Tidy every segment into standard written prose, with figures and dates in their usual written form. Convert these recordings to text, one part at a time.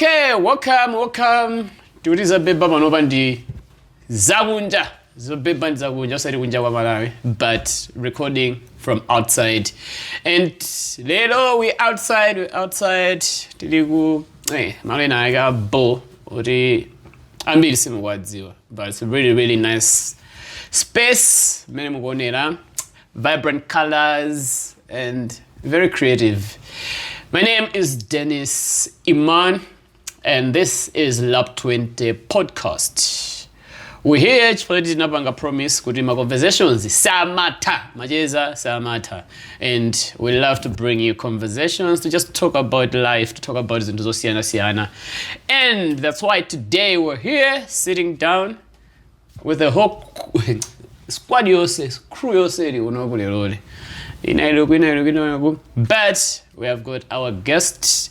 Okay, welcome. Turiza beba manoba ndi zakunja. Zobeba zakunja sari kunja kwa Malawi, but recording from outside. And lelo we outside. Tiliku malena aga bo ori ambili simuwadziwa. But it's a really nice space. Many mugonera, vibrant colors and very creative. My name is Dennis Iman, and this is LAB20 podcast. We're here for the Nabanga promise, Kudima conversations, Samata. And we love to bring you conversations to just talk about life, to talk about Siana. And that's why today we're here sitting down with the whole squad, crew, but we have got our guests,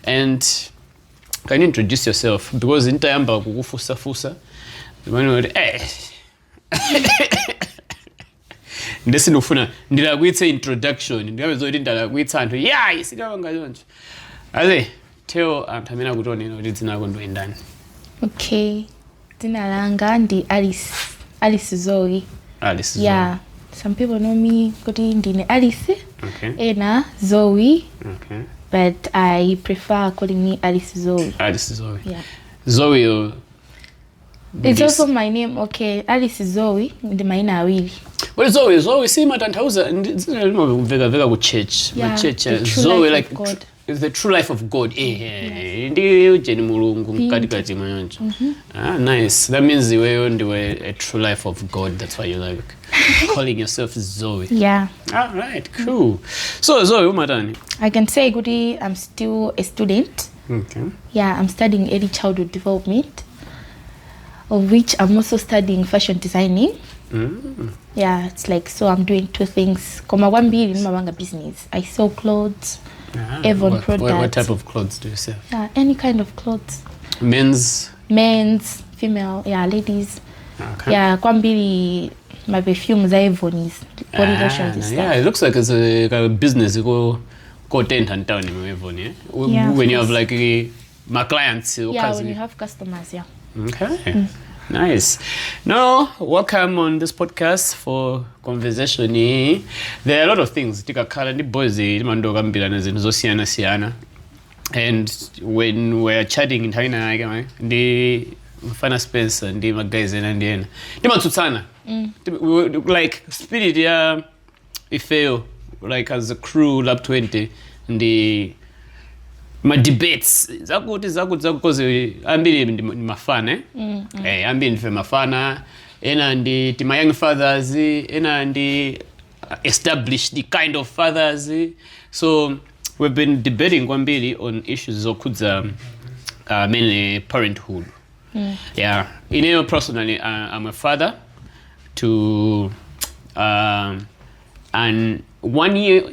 and can you introduce yourself? Because in time fusa ndesinofuna ndilakuyitsa introduction ndikapezoti ndalakuyitsa anthu isikavangazonje aze tell anthu amene akutonena kuti dzina lako ndoyendani. Okay, dzina langa ndi Alice Zoe. Yeah, some people know me kuti ndine Alice. Okay. Ena Zoe. Okay. But I prefer calling me Alice Zoe. Alice Zoe. Yeah. Zoe. It's also my name. Okay, Alice Zoe ndi maina awiri. Well, Zoe si matanthauza dzina limaveka ku church. Yeah, Church the true Zoe life like of God. it's the true life of God. Ndi ujeni mulungu mkatikati mwanjo. Nice. That means wewe ndiwe a true life of God. That's why you like calling yourself Zoe. Yeah. All right, cool. So Zoe, umatani? I can say kuti I'm still a student. Okay. Yeah, I'm studying early childhood development, of which I'm also studying fashion designing. Yeah, it's like, so I'm doing two things. Koma kwambiri nimabanga business. I sell clothes, Avon products. What type of clothes do you sell? Yeah, any kind of clothes. Men's, female, yeah, ladies. Okay. Yeah, kwambiri my perfumes are Avon is body lotions and stuff. Yeah, it looks like it's a business. You go tent and town in Avon, yeah? Yeah, when you have like my clients. Yeah, when you have customers, yeah. Okay. Nice. Now, welcome on this podcast for conversation. There are a lot of things. Tika kala ni boys mandoga mbila na zinzo siana. And when we're chatting in Haina, the final space and the guys and the matutsana. Like spirit ya ifeo, like as a crew LAB20 and the my debates zakuti cause ambili ndi mafana ambili ndife mafana ena ndi my young fathers ena ndi established the kind of fathers, so we've been debating kwambili on issues zokudza mainly parenthood. Yeah, personally I'm a father to and 1 year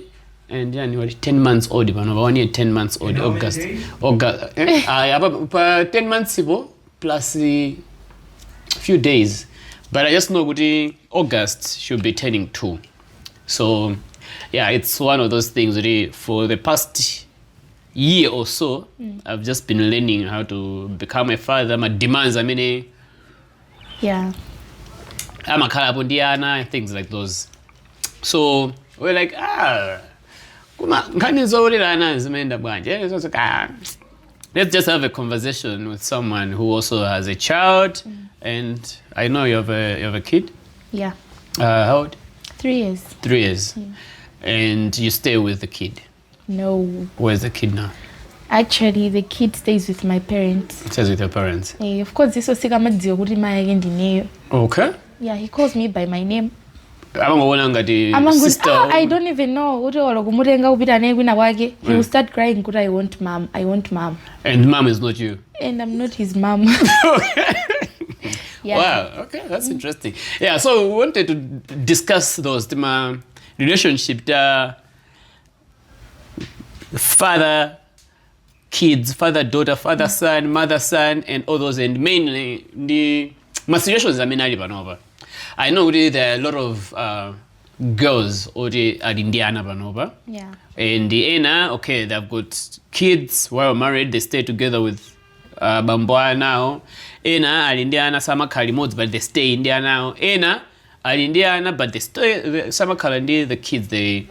and January 10 months old, 1 year 10 months old. August 10 months plus a few days, but I just know that August should be turning 2. So yeah, it's one of those things that for the past year or so I've just been learning how to become a father. My demands, yeah, I'm a Kalapundiana, things like those. So we're like, let's just have a conversation with someone who also has a child, and I know you have a kid. Yeah. How old? 3 years. 3 years. Yeah. And you stay with the kid. No. Where's the kid now? Actually, the kid stays with my parents. It stays with your parents. Of course, this was Okay. Yeah, he calls me by my name. Sister. I don't even know. He will start crying. I want mom. And mom is not you. And I'm not his mom. Yeah. Wow. Okay, that's interesting. Yeah. So we wanted to discuss those relationship, father, kids, father, daughter, father, son, mother, son, and all those, and mainly the situations I know there are a lot of girls already at Indiana Yeah. And the Ena, okay, they've got kids while married, they stay together with bambo anawo, ena ali ndi ana samakhala limodzi but they stay ndi anawo, ena ali ndi ana but they stay samakhala ndi the kids, they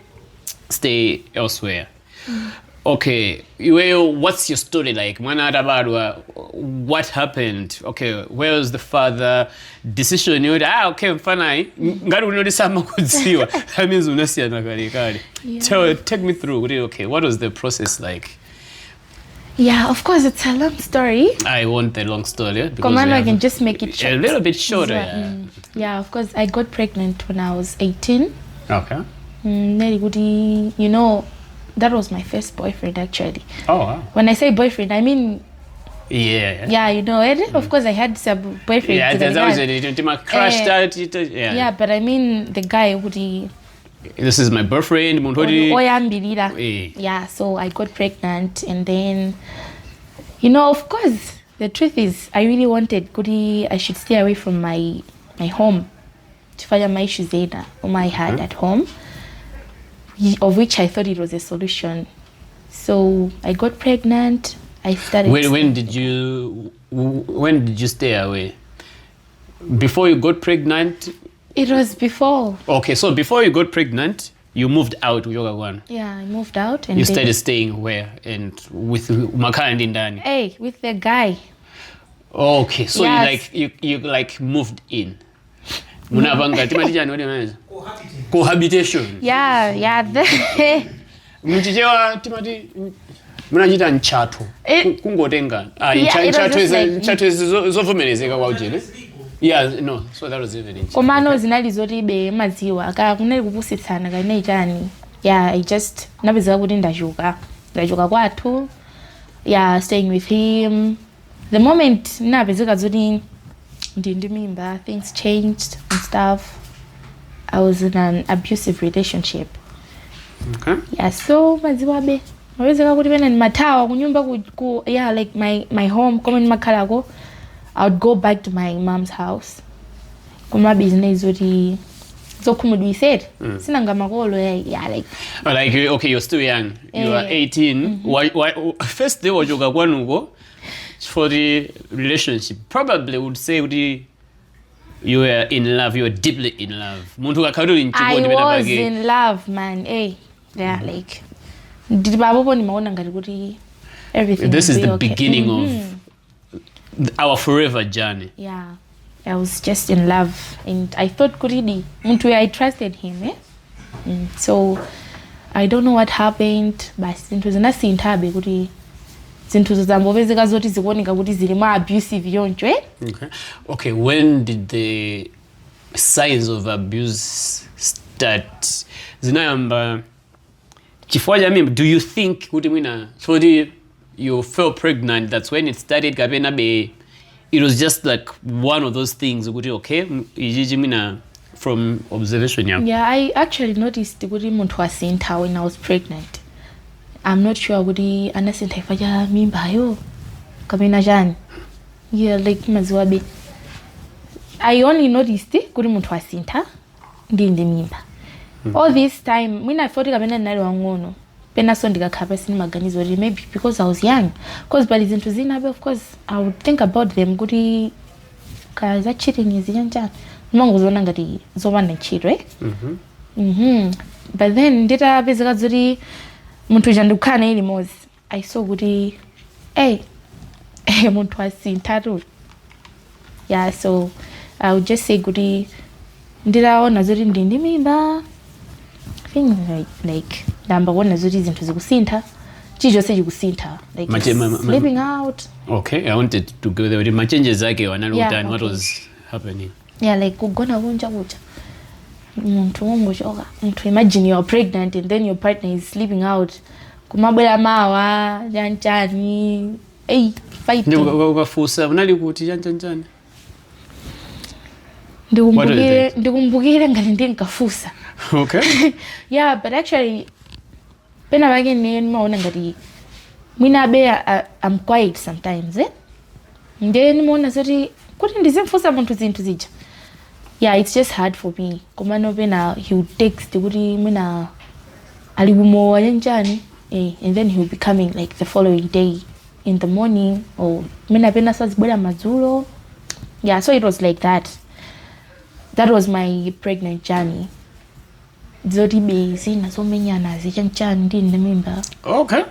stay elsewhere. Okay, what's your story like? Mwana atabadwa, what happened? Okay, where was the father? Decision yodi, okay, mfanai, ngati unodi sama kudziwa. That means unasiyana kale. Take me through, okay, what was the process like? Yeah, of course, it's a long story. I want the long story. Come on, I can just make it short. A little bit shorter, yeah, of course, I got pregnant when I was 18. Okay. You know, that was my first boyfriend, actually. Oh, wow. When I say boyfriend, I mean... Yeah, you know it. Of course, I had some boyfriend. Yeah, that's always crashed out. Yeah, but I mean the guy who this is my boyfriend. Yeah, so I got pregnant, and then, you know, of course, the truth is, I really wanted I should stay away from my home to find my issues there, I had at home, of which I thought it was a solution. So I got pregnant. I started. When did you stay away? Before you got pregnant? It was before. Okay, so before you got pregnant, you moved out with Yoga One. Yeah, I moved out, and you started staying where? And with Makala Ndindani? Hey, with the guy. Okay, so yes. you moved in. Cohabitation. Yeah. Mchichewa timati munachita nchato kungotenga nchato zovomerezeka kwa ujene. Yeah, no, so that was even interesting. Komano zinali zotibe madziwa aka kunali kupusitsana kana itani. Yeah, I just napeza kuti ndajuka kwathu. Yeah, staying with him. The moment napezeka zoti ndi mimba, things changed and stuff. I was in an abusive relationship. Okay. Yeah, so madziwabe mawezeka kuti pena ni matawa kunyumba yeah, like my home koma ni makhalako, I would go back to my mom's house. Kuma business oti zokhumudwisere sinanga makolo yeah, like okay, you're still young. You are 18. Why first day wajoga kwanuko for the relationship? Probably would say you were in love, you were deeply in love. I was in love, man. Yeah, like everything. This is the okay. beginning of our forever journey. Yeah, I was just in love, and I thought I trusted him. So I don't know what happened, but it was nothing tabe zinthu zambovezeka zoti zikuoneka kuti zili ma abusive yoncho. Okay, when did the signs of abuse start? Zinayamba chifukwa cha mimi, do you think kuti mwina so you fell pregnant, that's when it started kapena be it was just like one of those things kuti okay ijiji mwina from observation yako? Yeah, I actually noticed kuti munthu wasintha when I was pregnant. I'm not sure kuti anasintha ifaja mimba yo kapena jani. Yeah, like maziwabe I only noticed kuti munthu wasintha ndi mimba. All this time mwina thought kapena nali wang'ono pena so ndikakhala sini maganizo ri maybe because I was young, because but zinthu zinabe of course I would think about them kuti kaza cheating izinjani mangozona ngati zopanda ntchito but then nditapezeka zoti munthu jandukana ili mozi I saw kuti munthu wasintha tu. Yeah, so I would just say kuti ndiraona zoti ndi mimba, things like ndamba kuona zoti zinthu zikusintha chichonse chikusintha like sleeping out. Okay, I wanted to go there with my changes zake wanalutani. What was happening? Yeah, like kugona kunja kucha munthu wongochoka munthu, imagine you are pregnant and then your partner is sleeping out kumabwera mawa janchani fight ukafusa unali kuti janchani ndikumbukire ngati ndinkafusa. Okay. Yeah, but actually pena vake nimaona ngati mwinabe I'm quiet sometimes then nimaona zoti kuti ndizimfusa munthu zinthu zija. Yeah, it's just hard for me komano pena he would text kuti mwina alikumowa janchani and then he would be coming like the following day in the morning or mina pena sazibwera madzulo. Yeah, so it was like that. That was my pregnant journey. Zoti bezi na so menyana zichanchani ndi nemimba. Okay.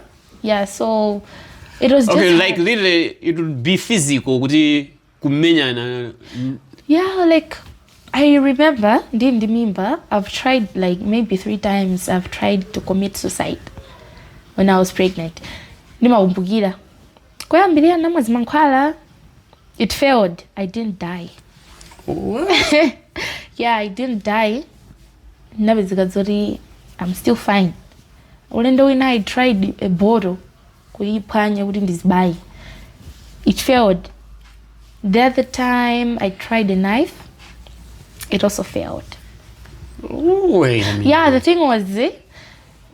Yeah, so it was just okay, like literally it would be physical kuti kumenyana. Yeah, like I remember ndi mimba, I've tried like maybe 3 times I've tried to commit suicide when I was pregnant. Ndimakumbukira. Kuyambirira na mwezi mankhwala. It failed. I didn't die. What? Yeah, I didn't die. Nabizikazori, I'm still fine. Ulendo wina I tried a bottle kuyiphwanya kuti ndizibayi. It failed. The other time I tried a knife. It also failed. Ooh, wait a minute. Yeah, the thing was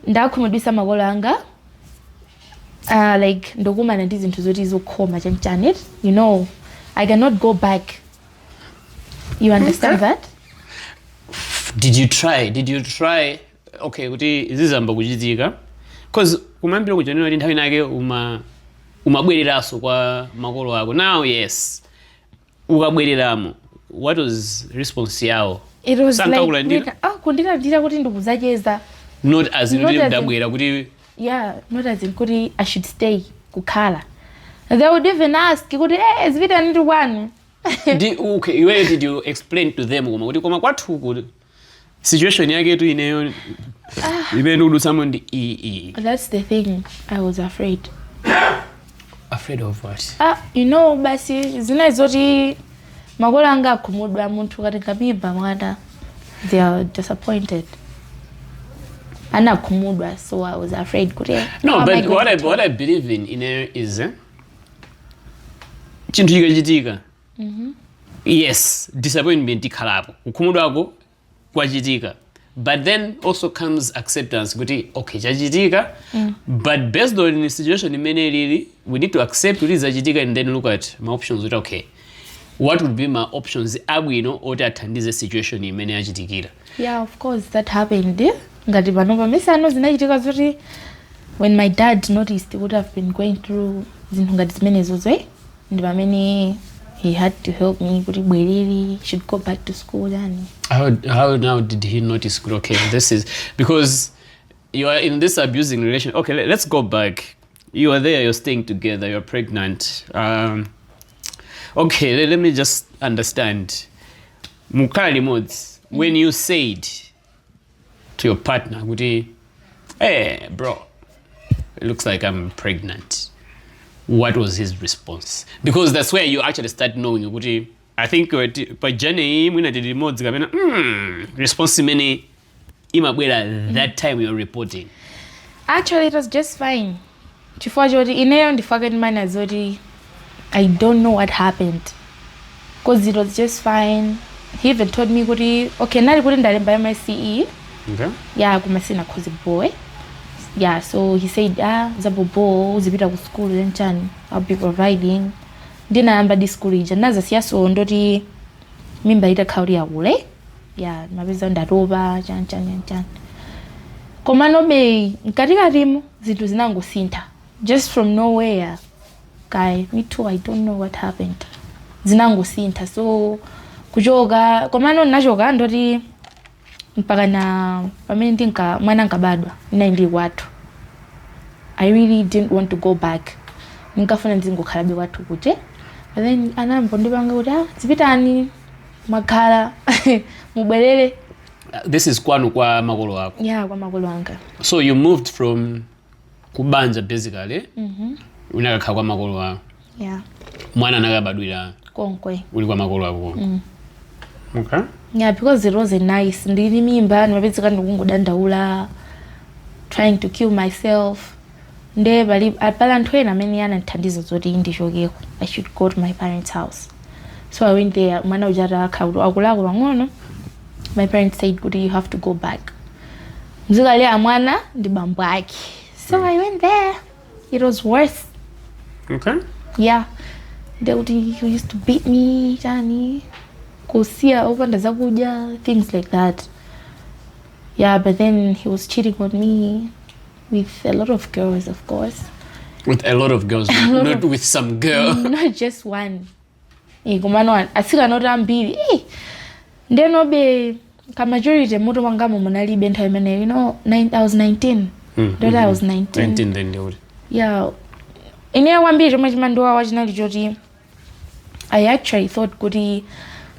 ndakhumudwisa makolo anga. Like ndokumana ndi zinthu zoti zokhoma chanchani. You know, I cannot go back. You understand that? Did you try? Okay, kuti izizamba kuchitika. Cause kumambira kujanira ndi nthawi nake umabwereraso kwa makolo ako. Now yes. Ukabwereramo. What was response yawo? It was like kundira kuti ndikuzacheza. Not as in ndabwera kuti yeah, not as in kuti I should stay kukhala. They would even ask kuti zivita ndi wanu. Okay, where did you explain to them kuti koma kwathu kuti situation yake tu ineyo imene udu someone That's the thing. I was afraid. Afraid of what? You know, basi zina zoti makolo anga akhumudwa munthu kati kabimba mwana. They are disappointed. Ana akhumudwa, so I was afraid kuti. No, but what I believe in is chinthu chikachitika. Yes, disappointment ikhalapo. Kukhumudwako kwachitika. But then also comes acceptance kuti okay chachitika but based on the situation imene ilili we need to accept kuti zachitika and then look at my options with okay what would be my options abwino oti athandize situation imene yachitikira. Yeah, of course that happened. Ngati panova misano zinachitika zoti when my dad noticed he would have been going through zinthu ngati zimene zozo ndi pamene he had to help me kuti bwereri should go back to school and how now did he notice okay this is because you are in this abusing relation. Okay, let's go back. You are there, you're staying together, you're pregnant. Okay, let me just understand. Mukali mods, when you said to your partner, hey bro, it looks like I'm pregnant. What was his response? Because that's where you actually start knowing. I think by Jenny, when I did the mods, response many that time you're reporting. Actually, it was just fine. I don't know what happened. Because it was just fine. He even told me, okay, now I couldn't buy my CE. Okay. Yeah, I'm going to boy. Yeah, so he said, Zabobo, zibita ku school lenchan, I'll be providing. Dina amba di school ija. Naza siyaso ndoti mimba ita kauri ya ule. Yeah, mabiza ndaroba, chan. Komano be, katika rimu, zitu zinangu sinta. Just from nowhere. Guy, me too, I don't know what happened. Zinangu sinta. So, kujoga, komano najoga ndoti mpaka na pamene ndinka mwana nkabadwa ndi watu. I really didn't want to go back. Ninkafuna ndingokhalabe watu kuti. But then anambo ndibanga kuti zipitani makhala mubwerere. This is kwanu kwa makolo ako. Yeah, kwa makolo anga. So you moved from kubanja basically. Unakakhala kwa makolo ako. Yeah. Mwana nakabadwira. Konkwe. Uli kwa makolo ako. Okay. Yeah, because it wasn't nice. Ndili mimba nimapezeka ndikungodandaula, trying to kill myself. Nde bali apalanthu ena amene anandithandiza zoti ndishokeko. I should go to my parents' house. So I went there. Mwana ujata akulako pang'ono. My parents said, you have to go back. Mzukali ya mwana ndi bambo ake. So I went there. It was worse. Okay. Yeah. He used to beat me, Jani. Kusia opanda zakuja, things like that. Yeah, but then he was cheating on me with a lot of girls, of course. With a lot of girls, not with some girl. Not just one. Kumano asikana ambiri. Ndeno be ka majority mutu wanga munalibe nthawi imene, you know, I was 19. I was 19. 19 then old. Yeah. Ine wambiri chomwe chimandowa wachinali choti I actually thought kuti,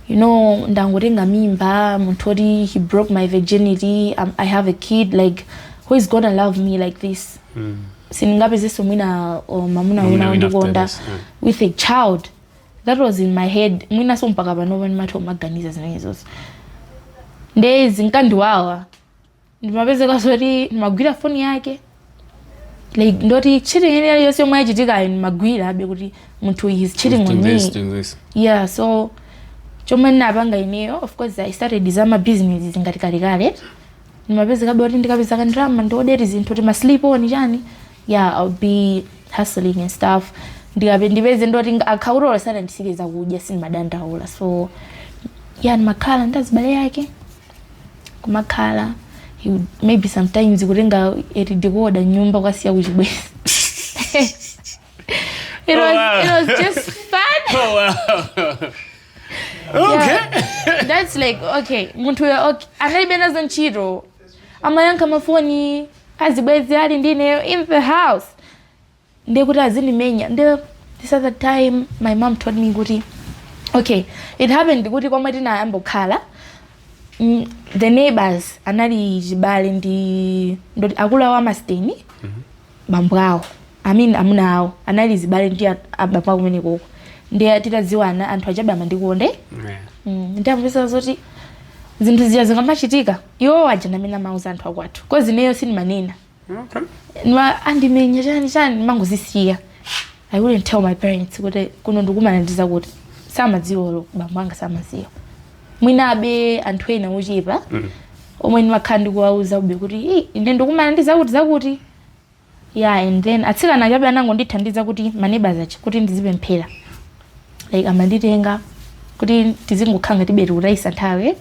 you know, ndangotenga mimba, mutori he broke my virginity, I have a kid, like who is gonna love me like this? Siningapezesa mwina mamuna wina ndikonda with a child. That was in my head. Mwina so mpaka pano matho maganiza zinezo. Ndezi nkandiwawa. Ndimapezeka sori ndimagwira phone yake. Like ndoti cheating ene yose yomwe achitika ndimagwira abe kuti munthu is cheating on me. This. Yeah, so chomwe ndinapanga ineyo, of course I started zama business zingati kale. Ndimapezeka boti ndikapeza kandrama ndodeti zinthu kuti ma sleep on chani. Yeah, I'll be hustling and stuff. Ndipeze ndoti akhaurora sana ndisikeza kudya sinimadandaula. So yeah, ndimakhala ndazibale yake. Kumakhala he would maybe sometimes kutenga redecoder nyumba kwasiya kuchibweza. It was just fun. Oh wow. Okay. Yeah, that's like okay. Muntu okay. Analibe nazo ntchito. Amayanka mafoni azibwezi ali ndine in the house. Ndekuti azinimenya. This other time my mom told me kuti okay, it happened kuti kwamwe tinayamba kukhala. The neighbors anali jibale ndi akula wa masteni bambwawo. I mean amunawo anali zibale ndi ababa kumene koko. Ndiye titaziwana anthu achabe amandikonde. Ndamvisa zoti zinthu zija zingamachitika. Iwo waja namena mauza anthu akwathu. Kozi neyo sinimanena. Okay. Nwa andimenya chani mangozisiya. I wouldn't tell my parents kuti kuno ndikumana ndiza kuti samadziwo bambanga samadziwo. Mwinabe anthu ena ochepa. Omwe ndimakhandi kuwauza ube kuti ine ndikumana ndiza kuti zakuti. Yeah, and then atsikana achabe anangondithandiza kuti maneighbors achi kuti ndizipemphera. Like amanditenga kuti tizingokhala tibeti kutaisa nthawi.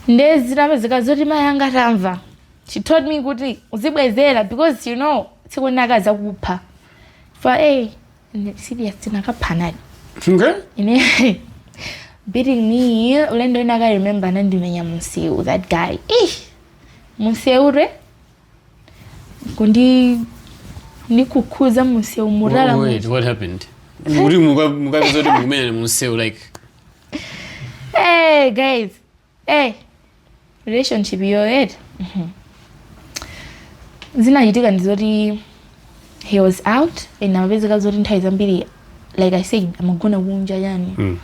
Ndezi tapezeka zoti mayanga tamva. She told me kuti uzibwezera because you know sikonakaza kupha. For serious tinakaphanani. Okay. Ine beating me ulendo inaka remember nandimenya Museu, that guy. Museu re kundi nikukhuza Museu murala. Wait, what happened? Museu like hey guys, relationship yo head. Zinachitika ndizoti he was out and amapezeka zoti nthawi zambiri like I said amagona kunja yani.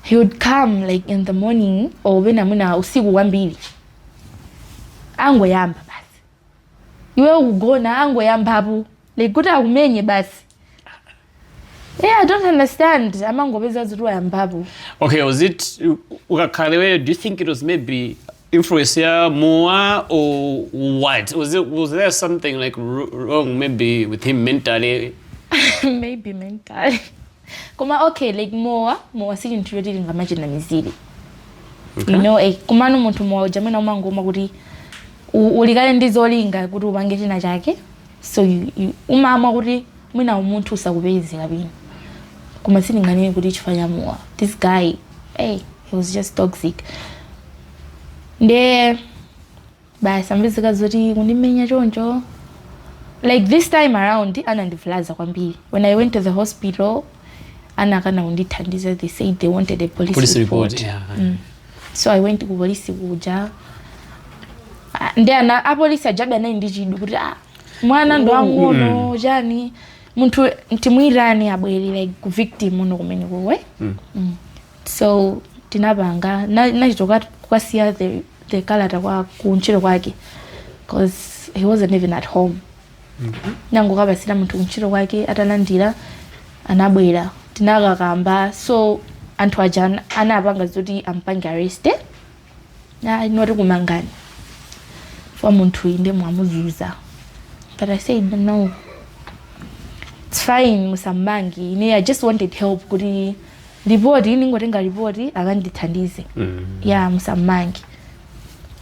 He would come like in the morning or when amuna usiku wambiri. Angoyamba basi. Iwe ugona angoyamba hapo. Like kuti akumenye basi. Yeah, I don't understand. Amangobeza zoti wayamba hapo. Okay, was it ukakhalewe, do you think it was maybe influence more or what? Was there something like wrong maybe with him mentally? Maybe mentally. Kuma okay, like more sichintu yoti ngamachina mizili. Okay. You know, kumano muntu mmoja mwina umangoma kuti ulikale ndizolinga kuti upange china chake. So umama kuti mwina umuntu usakupeze kabini. Kuma siningane kuti chifanya more. This guy, he was just toxic. Nde basi ambizika zoti kundimenya choncho. Like this time around anandivulaza kwambiri. When I went to the hospital anakana undithandiza, they said they wanted a police report. Yeah. So I went to police kuja. Then a police ajabe na ndichidu kuti mwana ndo angono jani muntu ntimwirani abweri like ku victim uno kumene kowe. So tinabanga nachitoka kwasiya the kalata kwa kunchiro kwake because he wasn't even at home. Nango kabasira muntu kunchiro kwake atalandira anabwera tinakakamba. So anthu aja anapanga zoti ampange arrest na inoti kumangani for muntu inde mwamuzuza. But I said no, it's fine musambangi. I just wanted help kuti report ningotenga report akandithandize. Yeah, musambangi.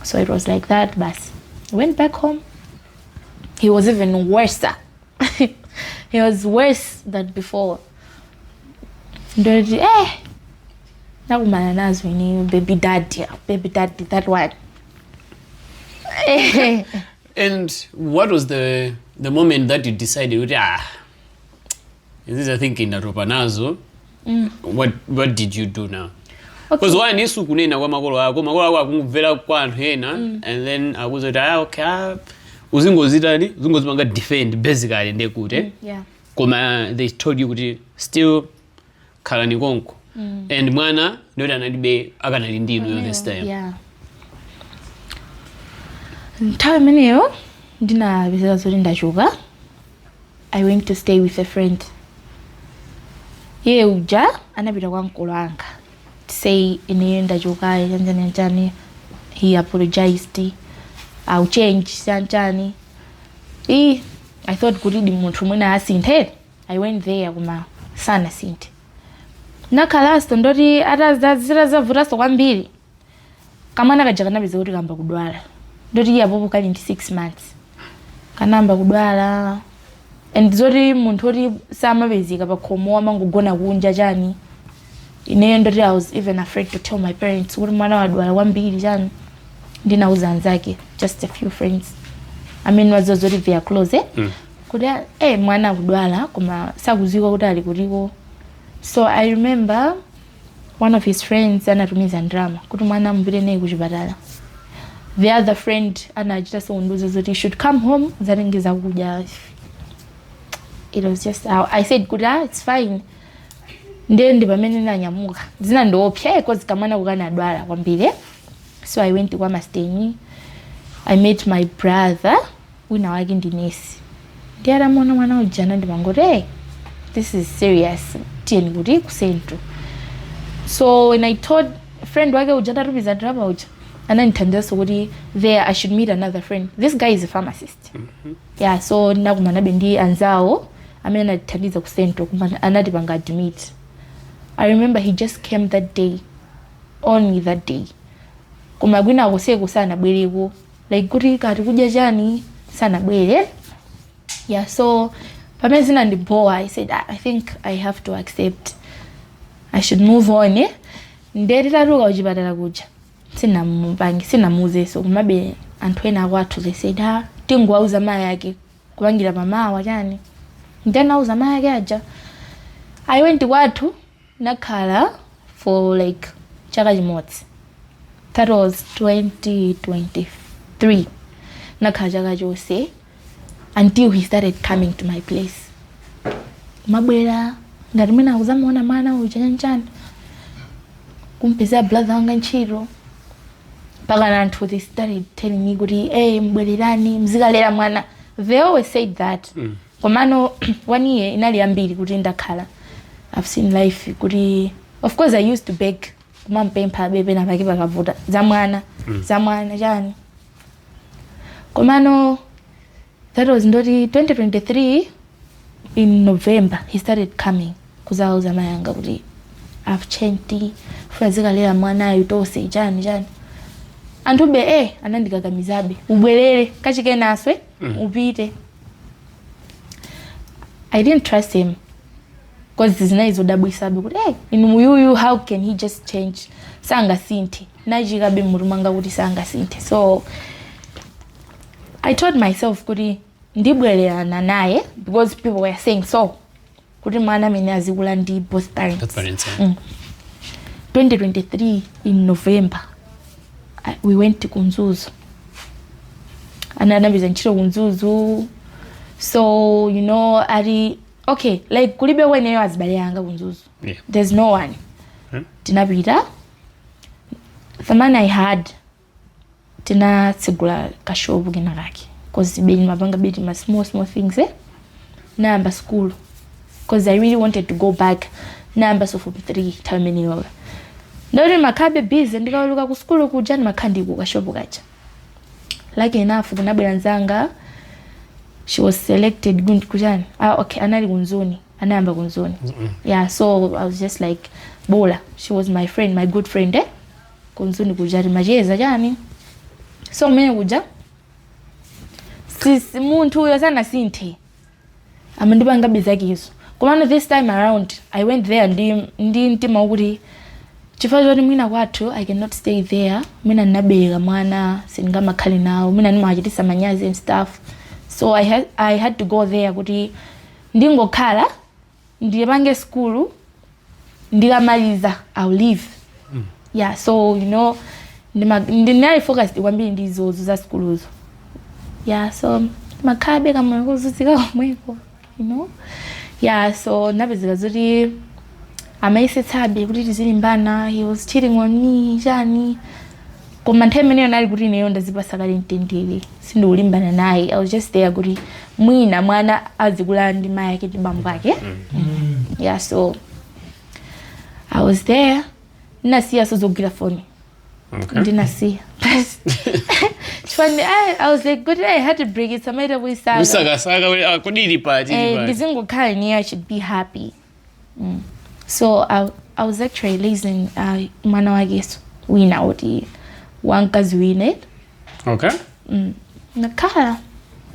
So it was like that. Bas went back home. He was even worse. he was worse than before. Ndoti nakumana nazo ni baby daddy, that one. And what was the moment that you decided, this is I think in Nazo? What did you do now? Because one is kunena kwa makolo ako akumvela kwa anthu ena, and then I was okay, uzingozimanga defend basically ndekuti. Yeah. Koma they told you kuti still khala ni konko. And mwana ndoti analibe akanali ndinu this time. Yeah. Nthawi imeneyo ndinapezeka zoti ndachoka. I went to stay with a friend. Ye uja anapita kwa mkolo anga to say ine ndachoka njani. He apologized. I'll change njani. I thought kuti ndi munthu mwina asinthe. I went there kuma sana sinthe. Nakalasto ndoti atazira zavuraso kwambiri. Kamwana kaja kanapeza kuti kamba kudwala. Ndoti yapo kali ndi 6 months. Kanamba kudwala. And zoti munthu oti samapezeka pakhomo amangogona kunja chani. Ineyo ndoti I was even afraid to tell my parents kuti mwana wadwala kwambiri chani. Ndinauza anzake, just a few friends. I mean wazo zoti they are close. Kuti mwana kudwala koma sakuzika kuti ali kutiko. So I remember one of his friends anatumiza drama kuti mwana mbire naye kuchipatala. The other friend anajita sonduzo zoti he should come home zaringiza kuja. It was just I said kuda it's fine. Ndi pamene nanyamuka. Zina ndopya because kamwana kukana dwala kwambiri. So I went to kwa Masteni. I met my brother wina wake ndi nesi. Ndiara mwana ujana ndimangore. This is serious. Tieni kuti kusentro. So when I told friend wake ujana rubiza drama uja. Ananithandiza kuti there I should meet another friend. This guy is a pharmacist. Yeah, so nakumana bendi anzao amene anathandiza kusentro kumana anati banga admit. I remember he just came that day. Only that day. Kuma gwina akoseko sana bwereko. Like kuti kati kuja chani sana bwere. Yeah, so pamene zina ndiboa I said I think I have to accept. I should move on. Ndetitaruka uchipatala kuja. Sinamuze so kumabe anthu ena kwathu they said tingwauza maya yake kupangira mamawa chani. Ndinauza maya yake aja. I went kwathu nakhala for like chaka chimodzi. That was 2023. Nakhala chaka chose until he started coming to my place. Mabwera ngati mwina akuzamuona mwana uchanchana. Kumpeza brother wanga ntchito. Paka anthu they started telling me kuti mbwererani mzikalera mwana. They always said that. Komano 1 year inali ambiri kuti ndakhala. I've seen life kuti of course I used to beg kumampempha bebe na pake pakavuta za mwana chani. Komano that was ndoti 2023 in November he started coming kuzauza mayanga kuti I've changed fuzikalera mwana yutose chani. Anthu be anandikakamizabe ubwerere kachike naswe upite. I didn't trust him because zinayizodabwisabe kuti inu how can he just change sanga sinthe najikabe murumanga kuti sanga sinthe. So I told myself kuti ndibwererana naye because people were saying so kuti mwana mene azikula ndi both parents. 2023 in November we went to Kunzuzu. Ananabiza ntchito Kunzuzu. So okay, like kulibe weneyo azibale yanga Kunzuzu. Yeah. There's no one. Tinapita. The man I had tinatsigula kashovu kena kake. Cause beli mabanga beli ma small things Namba school. Cause I really wanted to go back. Namba so for 3 terminal. Ndori makabe busy ndikaluka ku school kuja makandi ku kashovu kacha. Like enough kunabwera nzanga. She was selected gundi kujani. Okay, anali kunzoni. Anamba kunzoni. Yeah, so I was just like bola. She was my friend, my good friend Kunzoni kujari majeza jani. So mene kuja. Sis muntu uyo sana sinthe. amandipanga bizakizo. Komano this time around I went there ndi ntima kuti chifukwa choti mwina kwathu I cannot stay there. Mwina ndinabereka mwana sindingamakhale nawo, mwina ndimachitisa manyazi and stuff. So I had to go there kuti ndingokhala ndipange school ndikamaliza I'll leave. Yeah, so you know ndinali focused kwambiri ndizo za school zo. Yeah, so makhabe kama kuzuzika komweko, you know. Yeah, so napezeka zoti amayisetsabe kuti tizilimbana, he was cheating on me jani. Koma nthawi imeneyo nali kuti ineyo ndazipasa kale mtendere sindiulimbana naye. I was just there kuti mwina mwana azikula ndi mai yake ndi bambo ake. Yeah, so I was there. Nasiya sozogwira phone. Okay. Ndinasiya. I was like, good, I had to break it. Somebody we saga. Kudili party. Ndizingokhala near, I should be happy. So I was actually listening mwana wake wina oti wankazi wine. Okay. Nakhala.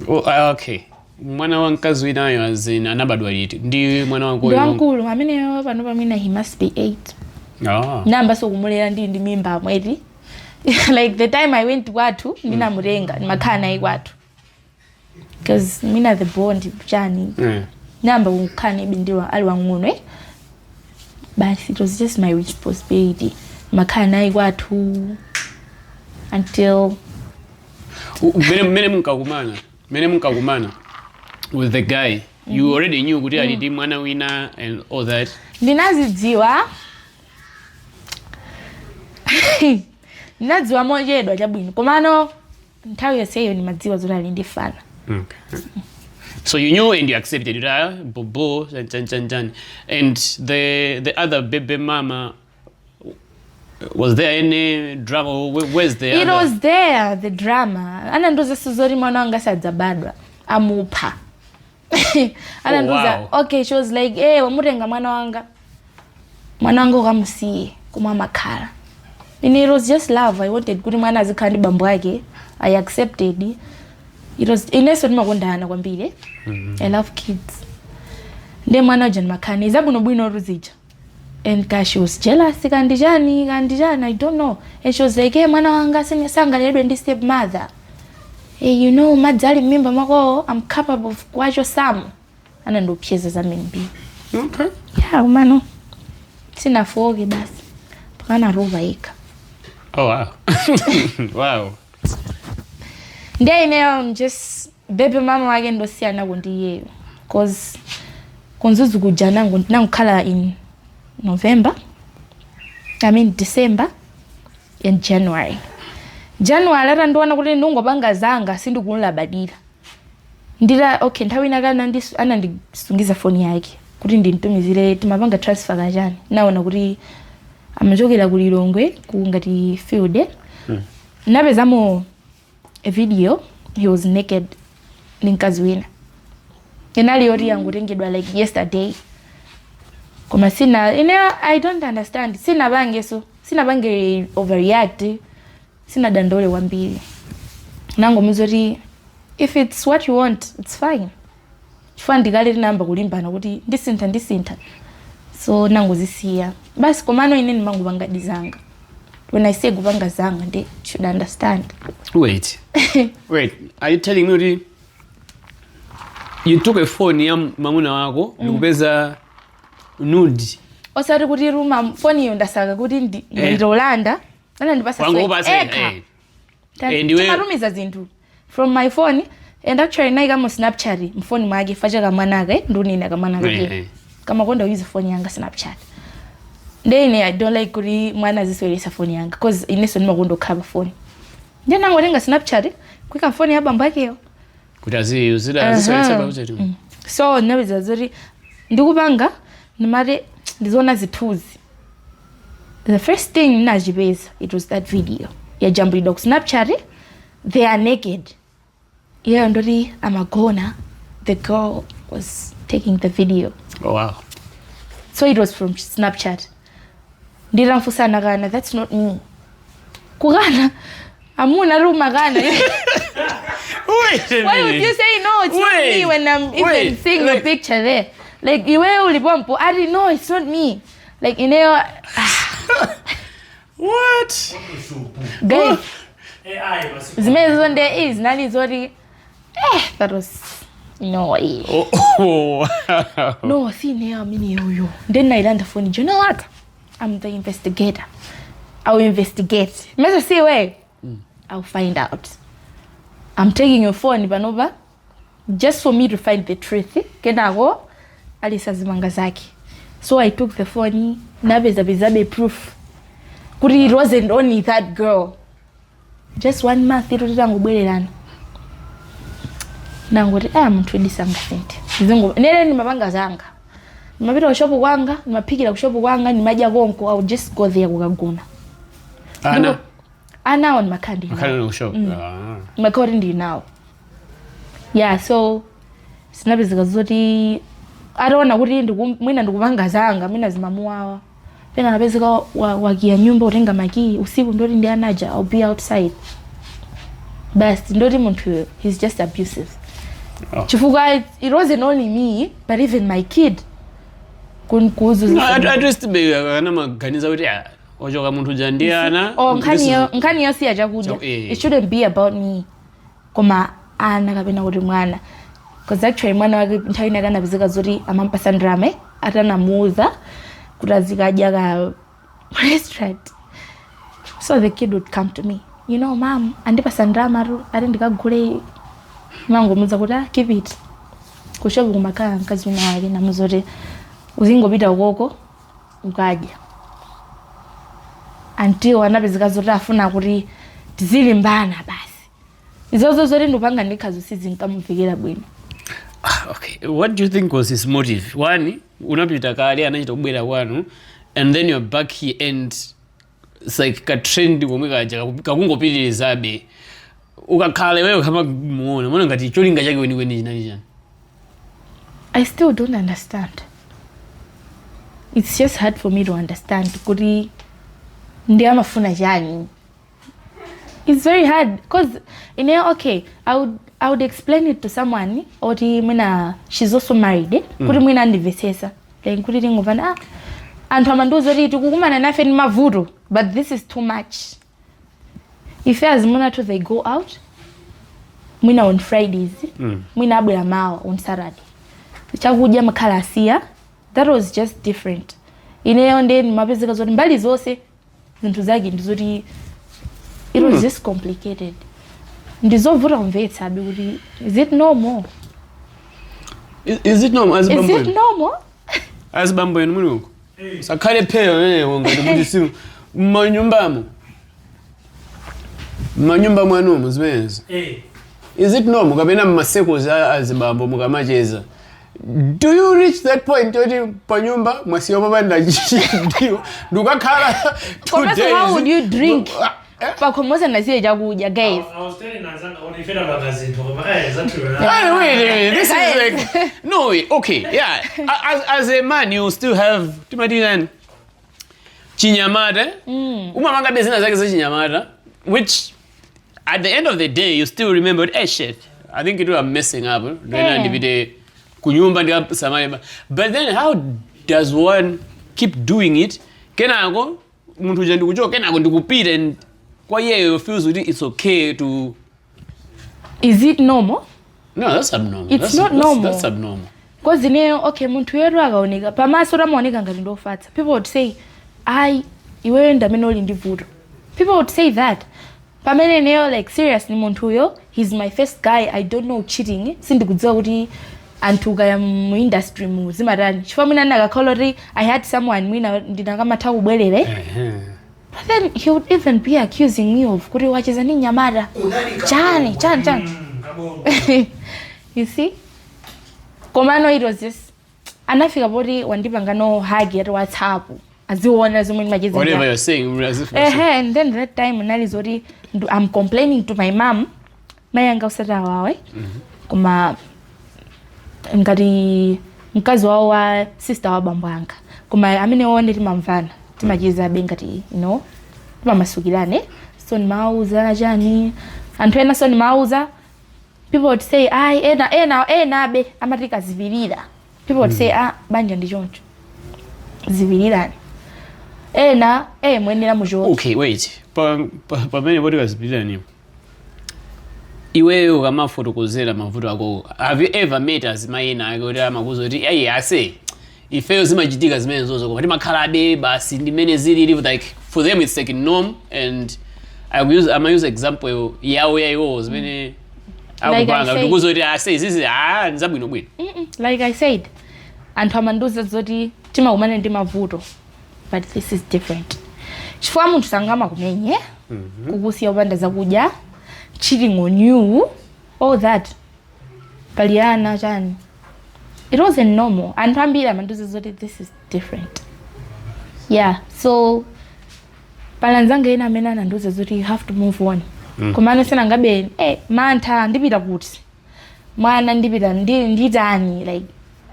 Oh, okay. Mwana wankazi wina yo azina anabadwa liti. Ndi mwana wangu yo. Wankulu amene pano pamina he must be 8. Oh. Namba so kumulera ndi mimba mweti. Like the time I went to Watu, nina murenga, makana I Watu. Because mina the bond jani. Namba ukane bindiwa alwa ngunwe. But it was just my responsibility. Makana I Watu until mene mkakumana with the guy. You already knew kuti alidi mwana wina and all that. Ndinazidziwa. Nadziwa mojedwa chabwino. Komano nthawi yaseyo ni madziwa zona ndifana. Okay. So you knew and you accepted it, bobo chan. And the other baby mama, was there any drama? Where's the It other? was there, the drama. Anandoza suzori mwana wanga sadzabadwa amupa. Anandoza, wow. Okay, she was like, "Hey, wamurenga mwana wanga ukamusiye kuma makhala." And it was just love. I wanted kuti mwana azikandi bambo yake. I accepted. It was ineso ndimakondana kwambiri. I love kids. Nde mwana uja makani zabuno bwino ruzija. And she was jealous kandijani, I don't know. And she was like, "Hey, mwana wanga sangaledwe ndi step mother. Hey, you know, madzali mimba mako, I'm capable of kwacho some." Anando pyeza za mimbi. Okay. Yeah, umano. Sina foge basi. Pakana rova ika. Oh, wow. Wow. Then just baby mama wage ndo siana ndiye cause konzuzu kujana ngokhala in November, I mean December and January ara ndona kuti ndongopanga zanga sindikunula badira ndira. Okay, nthawi inakana anandisungiza phone yake kuti ndintumizire timapanga transfer kajani. Naona kuti amachokera kulilongwe kungati field. Napezamo a video, he was naked ninkazi wina. Enali yori yangu tengedwa like yesterday. Koma sina, I don't understand. Sina bange overreact. Sina dandole wambili. Nango mzori, if it's what you want, it's fine. Chifandi gali namba kulimbana kuti ndisinta. So nango zisiya. Basi komano ineni mangu banga dizanga. When I say gubanga zanga, they should understand. Wait. Are you telling me you took a phone ya mamuna wako, ukupeza nude? Osari kuti ruma phone yo ndasaka kuti ndilolanda. Nana ndipasa phone. And you marumiza zintu from my phone and actually naika mo Snapchat mphone mwake facha kamwanake ndunina kamwanake. Kama konda use phone yanga Snapchat. Then I don't like kuri mwana ziswelesa phone yanga cause ineso nimakondo cover phone. Then nango lenga Snapchat kwika phone ya bamba yake yo. Kutazi uzida ziswelesa bamba zetu. So nabiza zori ndikubanga nimare ndizona zituzi. The first thing najibeza it was that video. Ya Jambo Dog Snapchat, they are naked. Yeah, ndori amagona. The girl was taking the video. Oh wow. So it was from Snapchat. Ndiramfusana gana, that's not me. Kugana amuna ruma gana. Wait a minute. Why would you say no? it's not me when I'm even seeing your picture there. Like, you were ulipompo. I didn't know it's not me. Like, you know. What? Guys. Zimezi on there is. Nali zori. That was. No. No, see, now I'm in you. Then I land the phone. You know what? I'm the investigator. I'll investigate. Must say where? I'll find out. I'm taking your phone, Ivanova, just for me to find the truth. Kenago, Alisa Zimangazaki. So I took the phone. Nabezabe proof. Kuri, it wasn't only that girl. Just 1 month, it was Zangubelan. Now what I am 20 something. Nene ni mabanga zanga. Nimapita kushopu wanga, nimapigila kushopu wanga, nimaja gonko, I'll just go there kugaguna. Ana on Makandi. Makandi no show. Makandi now. Yeah, so sinabizi gazoti. I don't want to go mwina ndukubanga zanga, mina zimamuwa. Pena nabezi kwa wagia nyumba urenga maki, usiku ndori ndi anaja, I'll be outside. But ndori muntu, he's just abusive. Chifuga, it wasn't only me, but even my kid. I just be ganiza uria. Ojoga muntu jandiana. Oh, nkani yosi ya jaguja. It shouldn't be about me. Koma ana kabena uri mwana. Because actually mwana wagi nchawina gana biziga zuri amampa sandrame. Ata na muuza. Kuraziga jaga restaurant. So the kid would come to me. You know, mom, andipa sandrama ru. Arindika gule. Mango muza kuda, keep it. Kushobu kumaka nkazi wina wagi na muzuri. Uzingo bida ugoko. Ukaja. Until wanabezika zuri afuna kuri tizili mbana basi. Izozo zori ndupanga nikazo sizi nkamufikira bwino. Okay, what do you think was his motive? One, unapita kali anachita kubwera kwanu, and then you're back here and it's like ka trend komweka aja kakungopitirizabe. Ukakhala wewe kama muone, mbona ngati cholinga chake weni chinali chani? I still don't understand. It's just hard for me to understand kuri ndiama funa jani. It's very hard because okay, I would explain it to someone or she's also married. Kuri mwina ndivesesa. Like kuri ringovana antu amanduzo ritu kukumana nafe ni mavuru, but this is too much. If as muna to they go out mwina on Fridays, mwina abula mao on Saturday. Chakuja makalasia, that was just different. Then mabezeka zoni mbali zose zintuzagi ndizuri. It was just complicated. Ndizovura mvetsa buri. Is it normal? Is it normal as bambo? Is it normal? As bambo en munuko. Sakale peyo wonga ndikudisimu manyumbamo. Manyumba mwanu muzwenza. Is it normal kabena maseko as bambo mukamacheza? Do you reach that point oti panyumba mwasiyo babanda ndio ndukakhala 2 days? How would you drink? Pakomoza nasiye jaguja guys. I was telling Nazanga on ifela magazine to is that true? Wait, this is like no, okay, yeah. As a man you still have Timadinan Chinyamada. Umamanga business zake za Chinyamada, which at the end of the day you still remembered, hey shit, I think it was messing up. But then how does one keep doing it? Kenago muntu jandi kujo kenago ndikupita and kwa yeye feels it's okay to. Is it normal? No, that's abnormal. It's not normal. That's abnormal. Because okay, muntu yeru agaoneka pamasora maoneka ngati ndofata. People would say iwe ndamenoli ndivuru. People would say that. Pamene neo like seriously muntu yo, he's my first guy, I don't know cheating. Sindikudziwa kuti antuga ya mu industry mu zimarani. Chifamina naga colori, I had someone mwina ndinanga kubwelele. But then he would even be accusing me of kuri wacheza ni nyamara. Chani. You see? Komano it was just anafika body wandipanga no hagi at WhatsApp. Aziwona zomwe magazine. Whatever you're saying, and then that time nalizori I'm complaining to my mom. Mayanga usata wawe. Kuma ngati mkazi wa sister wa bambwanga. Kuma amene wone timamvana. Timajiza bengati, timamasukilane. So ni mauza jani. Antwena so ni mauza. people would say ena be amatika zivilira. People would say banja ndi choncho zivilirani ena mwenera mujoki. Okay, wait. Pamene poti kazivilirani iweyo kamafotokozera mavuto ako, have you ever met azimayi ena ake kuti amakuza kuti ayi ase ifeyo zimachitika zimene zozo koma timakhalabe basi ndimene zilili, like for them it's like a norm, and I'm use example yawo yayiwo zimene akupanga ndikuza kuti ase izizi nzabwinobwino. Like I said, anthu amanduza zoti timakumana ndi mavuto, but this is different. Chifukwa munthu sangama kumenye kukusiya upanda zakudya, cheating on you, all that paliana chani, it wasn't normal. Anthu ambiri amanduza zoti this is different. Yeah, so palanzanga ena amene ananduza zoti you have to move on. Komano sena ngabe mantha ndipita kuti mwana ndipita nditani, like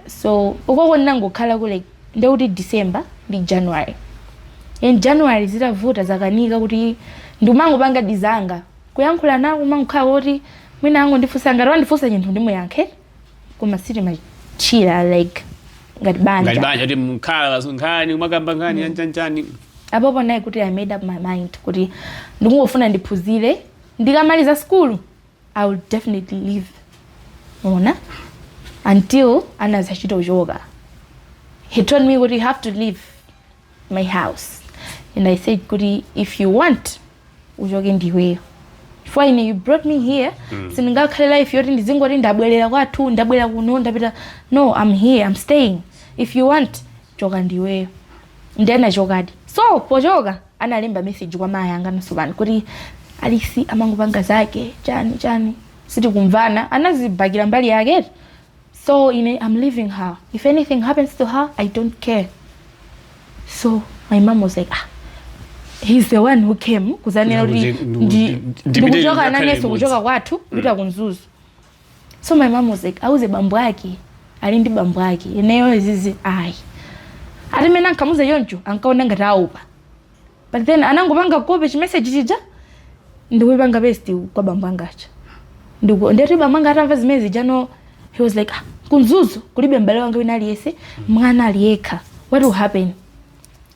so ukoko ndangokhala ku like ndeuti December ndi January. In January zitavuta zakanika kuti ndimangopanga dizanga kuyankhula nawo umangokhala kuti mwina ango ndifusa ngati wandifusa chinthu ndimuyankhe koma siti machira like ngati banja kuti mkhala kasunkhani umakamba nkhani yanchanchani. Apopo naye kuti I made up my mind kuti ndikungofuna ndiphunzire, ndikamaliza school I will definitely leave ona until anazachita ujoga. He told me kuti you have to leave my house, and I said kuti if you want ujoge ndiweyo. Fine, you brought me here. Siningakhala life yoti ndizingoti ndabwerera kwathu ndabwera kuno ndapita. No, I'm here, I'm staying. If you want joga ndiweyo. Ndena jogadi. So pojoga analemba message kwa maya anga nasubani kuti alisi amangopanga zake chani siti kumvana anazibhagira mbali yake. So I'm leaving her. If anything happens to her, I don't care. So my mom was like, he's the one who came kuzanira ndikujoka naneso kujoka kwathu kupita kunzuzu. So my mom was like, auze bambo yake ali ndi bambo yake ineyo izizi ati mena nkamuze yoncho ankaona ngati aupa, but then anangopanga kope chimessage chija ndikupanga besti kwa bambo angacha ndeti bambo anga atamva zimezi jano. He was like kunzuzu kulibe mbale wange wina aliyese mwana aliyekha, what will happen?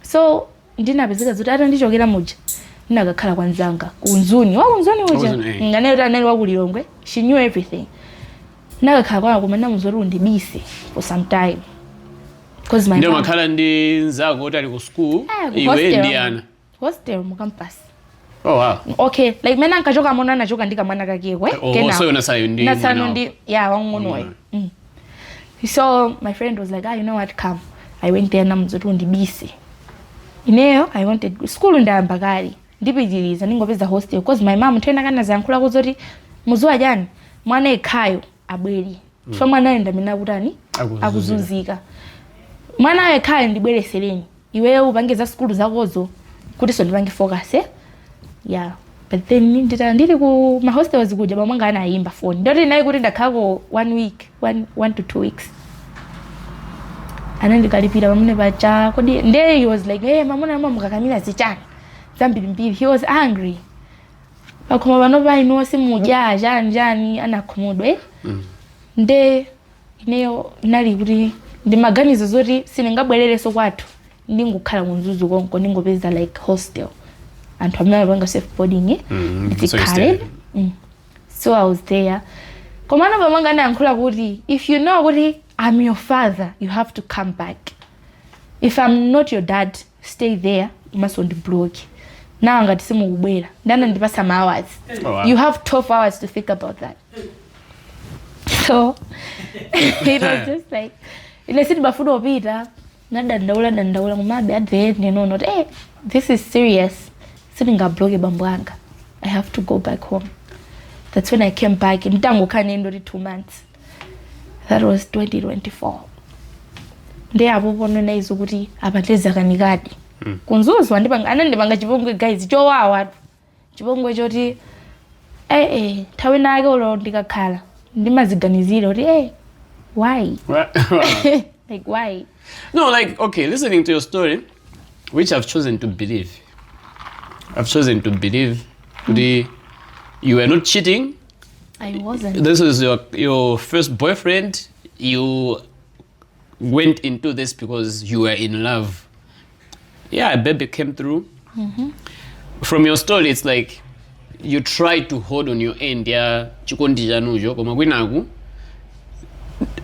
So ndinapezeka zoti ata ndichokera muja ndinakakhala kwanzanga kunzuni uja nganero anali wakulilongwe, she knew everything. Nakakhala kwa kumana muzori undibise for some time. Because my ndio makhala ndi nzako kuti ali ku school iwe ndi ana hostel mu campus. Oh wow. Okay, like mena nkachoka mona nachoka ndika mwana kakekwe kena so yona sayo ndi ndi yeah wangono So my friend was like, you know what, come. I went there namuzoti undibise ineyo. I wanted school ndayamba kali ndipitiriza ningopeza hostel because my mom tena kana zankhula kuzoti muzuwa jani mwana ekhayo abweri fa mwana enda mina kutani akuzunzika. Mwana ekhayo ndibweresereni iweyo upangeza school zakozo kuti so ndipange focus yeah. But then ndili ku ma hostels kuja bamwanga anayimba phone ndoti naye kuti ndakhako 1 week 1 to 2 weeks anandikalipira pamene pacha kodi nde he was like mamuna mama mukakamira zichana zambiri. He was angry akoma bano baino simuja jani anakhumudwe nde ineyo nali kuti ndimaganizo zoti siningabwerereso kwathu ndingokhala kunzuzu konko ndingopeza like hostel anthu amene banga safe boarding so I was there. Komana bamanga nayankhula kuti if you know kuti I'm your father, you have to come back. If I'm not your dad, stay there. You must on the block. Now ngati simukubwera ndana ndipasa some hours. You have 12 hours to think about that. So it was just like ile sidi bafudo opita ndaula ngumabe at the end not this is serious. Sidi ngabloke bambwanga. I have to go back home. That's when I came back. Mtango kanendo 2 months. That was 2024. Nde abubona naizo kuti abateza kanikadi. Kunzuzwa ndipanga chipongwe guys chowawa. Chipongwe choti tawe nake ulo ndikakhala. Ndimaziganizira kuti why? Like why? No, like okay, listening to your story, which I've chosen to believe. I've chosen to believe that you were not cheating, I wasn't. This was your first boyfriend. You went into this because you were in love. Yeah, a baby came through. From your story, it's like you tried to hold on your end. Yeah, chikondi janujo koma kwinaku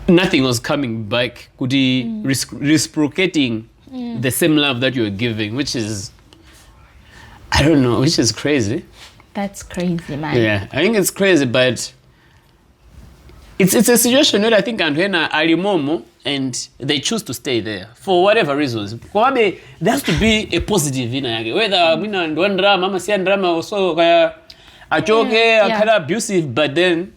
nothing was coming back. Kuti reciprocating the same love that you were giving, which is, I don't know, which is crazy. That's crazy, man. Yeah, I think it's crazy, but it's a situation where I think Andrena Arimomo and they choose to stay there for whatever reasons. There has to be a positive in it. Whether one drama, mama see drama also a joke, kind of abusive, but then